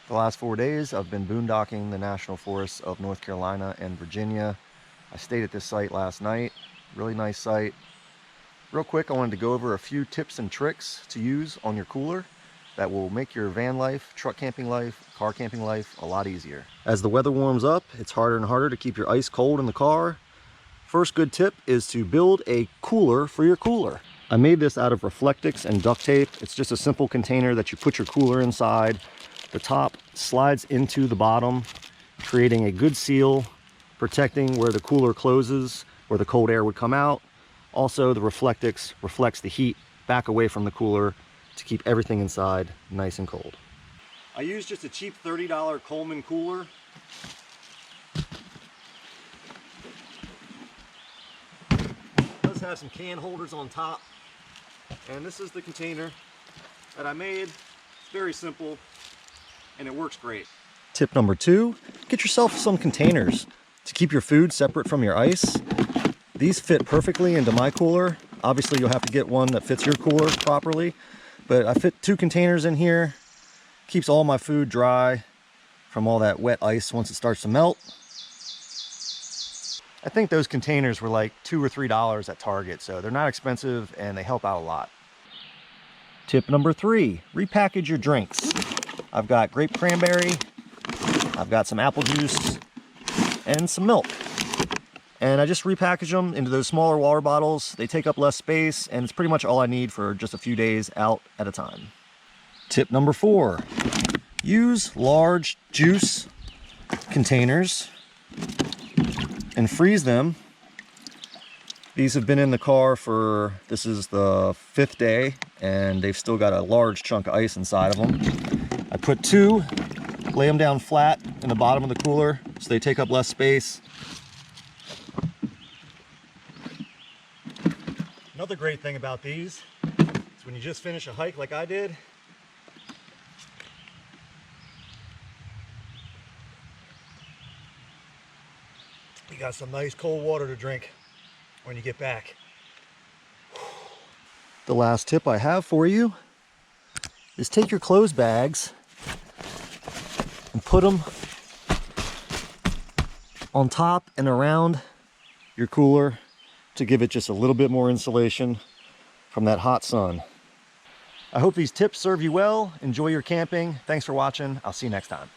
The last 4 days, I've been boondocking the national forests of North Carolina and Virginia. I stayed at this site last night. Really nice site. Real quick, I wanted to go over a few tips and tricks to use on your cooler that will make your van life, truck camping life, car camping life a lot easier. As the weather warms up, it's harder and harder to keep your ice cold in the car. First good tip is to build a cooler for your cooler. I made this out of Reflectix and duct tape. It's just a simple container that you put your cooler inside. The top slides into the bottom, creating a good seal, protecting where the cooler closes, where the cold air would come out. Also, the Reflectix reflects the heat back away from the cooler to keep everything inside nice and cold. I used just a cheap $30 Coleman cooler. It does have some can holders on top. And this is the container that I made. It's very simple and it works great. Tip number 2, get yourself some containers to keep your food separate from your ice. These fit perfectly into my cooler. Obviously you'll have to get one that fits your cooler properly, but I fit 2 containers in here. Keeps all my food dry from all that wet ice once it starts to melt. I think those containers were like $2 or $3 at Target, so they're not expensive and they help out a lot. Tip number 3, repackage your drinks. I've got grape cranberry, I've got some apple juice, and some milk. And I just repackage them into those smaller water bottles. They take up less space, and it's pretty much all I need for just a few days out at a time. Tip number 4, use large juice containers and freeze them. These have been in the car for, this is the 5th day, and they've still got a large chunk of ice inside of them. I put 2, lay them down flat in the bottom of the cooler so they take up less space. Another great thing about these is when you just finish a hike like I did, you got some nice cold water to drink when you get back. The last tip I have for you is take your clothes bags and put them on top and around your cooler to give it just a little bit more insulation from that hot sun. I hope these tips serve you well. Enjoy your camping. Thanks for watching. I'll see you next time.